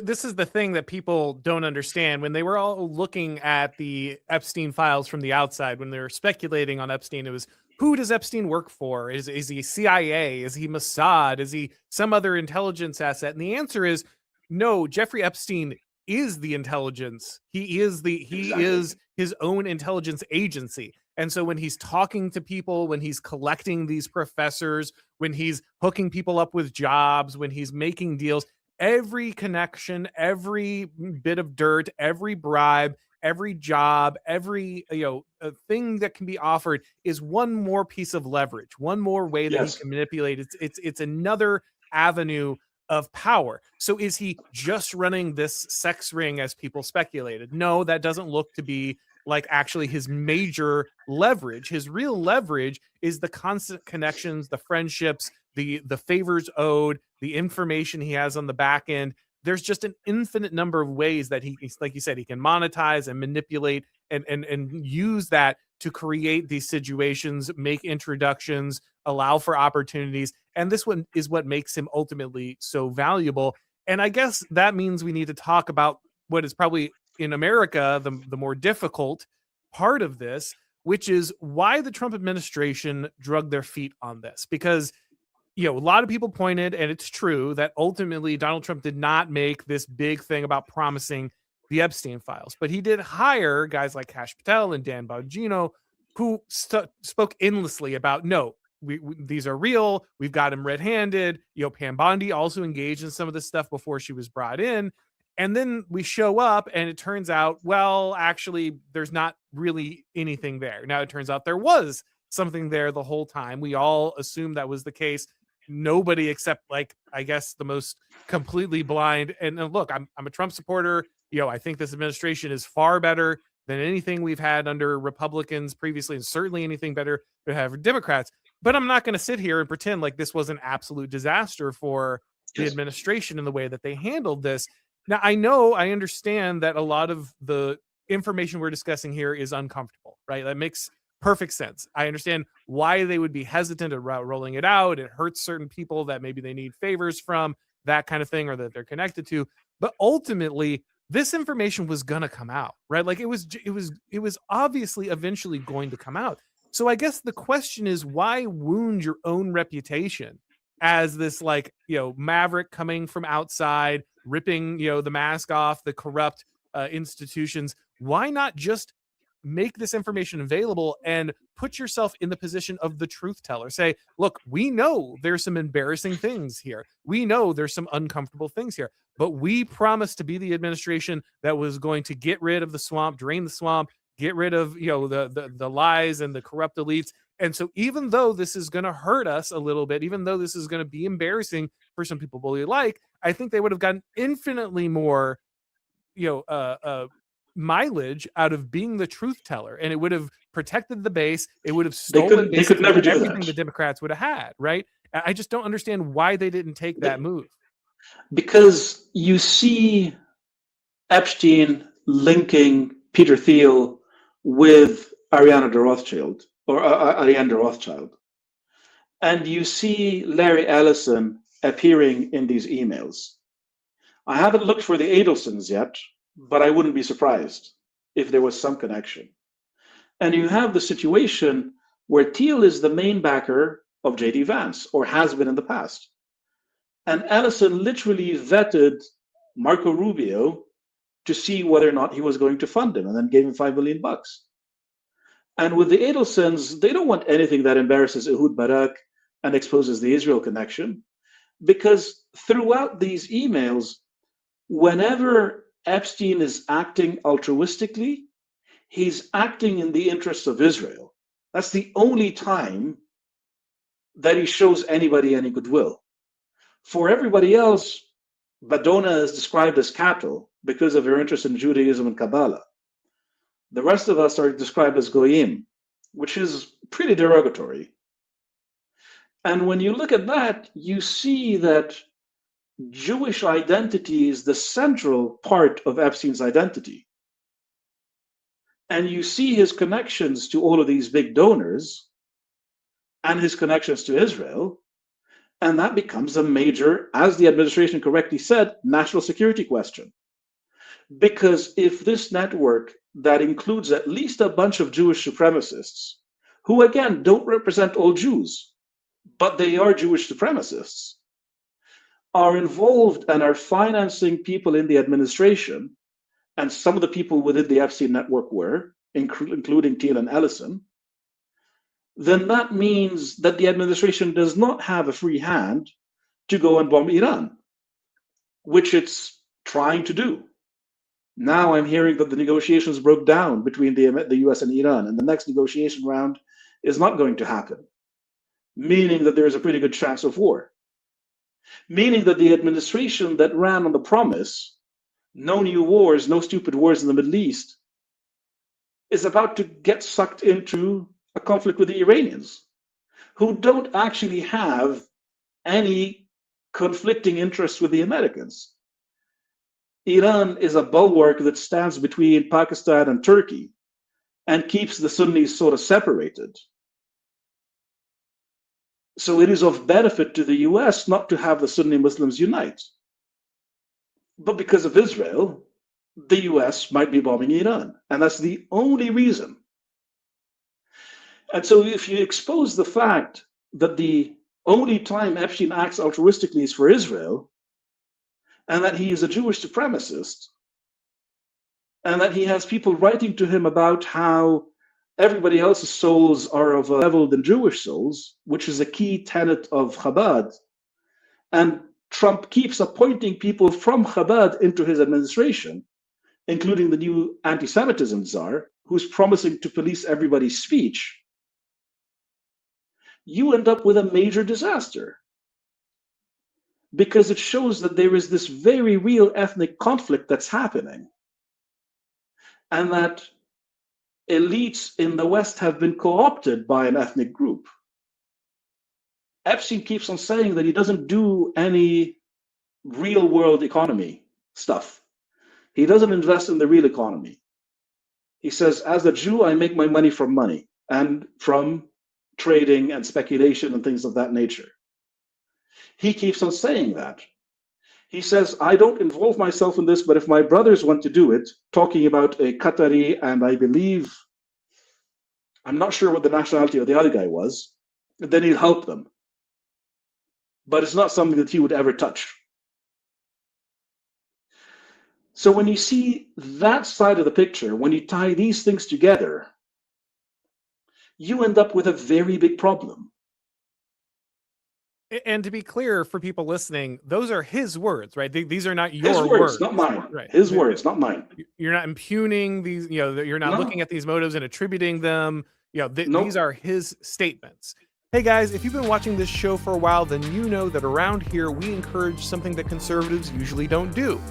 this is the thing that people don't understand. When they were all looking at the Epstein files from the outside, when they were speculating on Epstein, it was, who does Epstein work for? Is he CIA? Is he Mossad? Is he some other intelligence asset? And the answer is no. Jeffrey Epstein is the intelligence. He is his own intelligence agency. And so when he's talking to people, when he's collecting these professors, when he's hooking people up with jobs, when he's making deals, every connection, every bit of dirt, every bribe, every job, every thing that can be offered is one more piece of leverage, one more way that he can manipulate. It's another avenue of power. So is he just running this sex ring as people speculated? No, that doesn't look to be like actually his major leverage. His real leverage is the constant connections, the friendships, the favors owed, the information he has on the back end. There's just an infinite number of ways that he, like you said, he can monetize and manipulate and use that to create these situations, make introductions, allow for opportunities. And this one is what makes him ultimately so valuable. And I guess that means we need to talk about what is probably in America the more difficult part of this, which is why the Trump administration drug their feet on this. Because a lot of people pointed, and it's true, that ultimately Donald Trump did not make this big thing about promising the Epstein files, but he did hire guys like Kash Patel and Dan Bongino, who spoke endlessly about, no, these are real. We've got him red-handed. Pam Bondi also engaged in some of this stuff before she was brought in. And then we show up and it turns out, well, actually, there's not really anything there. Now, it turns out there was something there the whole time. We all assumed that was the case. Nobody except, I guess, the most completely blind. And look, I'm a Trump supporter. I think this administration is far better than anything we've had under Republicans previously, and certainly anything better to have Democrats. But I'm not going to sit here and pretend like this was an absolute disaster for the administration in the way that they handled this. Now, I understand that a lot of the information we're discussing here is uncomfortable, right? That makes perfect sense. I understand why they would be hesitant about rolling it out. It hurts certain people that maybe they need favors from, that kind of thing, or that they're connected to. But ultimately, this information was going to come out, right? Like it was obviously eventually going to come out. So I guess the question is, why wound your own reputation as this maverick coming from outside, ripping the mask off the corrupt institutions? Why not just make this information available and put yourself in the position of the truth teller? Say, look, we know there's some embarrassing things here. We know there's some uncomfortable things here, but we promised to be the administration that was going to get rid of the swamp, drain the swamp, get rid of the lies and the corrupt elites. And so even though this is going to hurt us a little bit, even though this is going to be embarrassing for some people we like, I think they would have gotten infinitely more mileage out of being the truth teller, and it would have protected the base. It would have stolen they could never do everything that. the Democrats would have had, right? I just don't understand why they didn't take that move. Because you see Epstein linking Peter Thiel with Ariana de Rothschild, or Ariane de Rothschild. And you see Larry Ellison appearing in these emails. I haven't looked for the Adelsons yet, but I wouldn't be surprised if there was some connection. And you have the situation where Thiel is the main backer of J.D. Vance, or has been in the past. And Ellison literally vetted Marco Rubio to see whether or not he was going to fund him, and then gave him $5 million. And with the Adelsons, they don't want anything that embarrasses Ehud Barak and exposes the Israel connection, because throughout these emails, whenever Epstein is acting altruistically, he's acting in the interests of Israel. That's the only time that he shows anybody any goodwill. For everybody else, Badona is described as cattle because of her interest in Judaism and Kabbalah. The rest of us are described as goyim, which is pretty derogatory. And when you look at that, you see that Jewish identity is the central part of Epstein's identity. And you see his connections to all of these big donors and his connections to Israel. And that becomes a major, as the administration correctly said, national security question. Because if this network that includes at least a bunch of Jewish supremacists, who again don't represent all Jews, but they are Jewish supremacists, are involved and are financing people in the administration, and some of the people within the Epstein network were, including Thiel and Ellison, then that means that the administration does not have a free hand to go and bomb Iran, which it's trying to do. Now I'm hearing that the negotiations broke down between the US and Iran, and the next negotiation round is not going to happen, meaning that there is a pretty good chance of war. Meaning that the administration that ran on the promise, no new wars, no stupid wars in the Middle East, is about to get sucked into a conflict with the Iranians, who don't actually have any conflicting interests with the Americans. Iran is a bulwark that stands between Pakistan and Turkey and keeps the Sunnis sort of separated. So it is of benefit to the US not to have the Sunni Muslims unite. But because of Israel, the US might be bombing Iran. And that's the only reason. And so if you expose the fact that the only time Epstein acts altruistically is for Israel, and that he is a Jewish supremacist, and that he has people writing to him about how everybody else's souls are of a level than Jewish souls, which is a key tenet of Chabad, and Trump keeps appointing people from Chabad into his administration, including the new anti-Semitism czar, who's promising to police everybody's speech, you end up with a major disaster. Because it shows that there is this very real ethnic conflict that's happening, and that elites in the West have been co-opted by an ethnic group. Epstein keeps on saying that he doesn't do any real world economy stuff. He doesn't invest in the real economy. He says, as a Jew, I make my money from money and from trading and speculation and things of that nature. He keeps on saying that. He says, I don't involve myself in this, but if my brothers want to do it, talking about a Qatari, and I believe, I'm not sure what the nationality of the other guy was, then he'll help them. But it's not something that he would ever touch. So when you see that side of the picture, when you tie these things together, you end up with a very big problem. And to be clear for people listening, those are his words, right? These are not your his words, not mine. Right. His words, not mine. You're not impugning these, you're not looking at these motives and attributing them. These are his statements. Hey guys, if you've been watching this show for a while, then you know that around here we encourage something that conservatives usually don't do.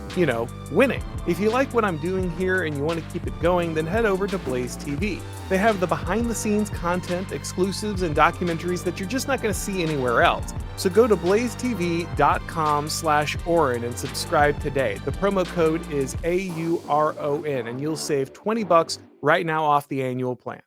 Winning. If you like what I'm doing here and you want to keep it going, then head over to Blaze TV. They have the behind-the-scenes content, exclusives, and documentaries that you're just not going to see anywhere else. So go to blazetv.com/Auron and subscribe today. The promo code is AURON, and you'll save $20 right now off the annual plan.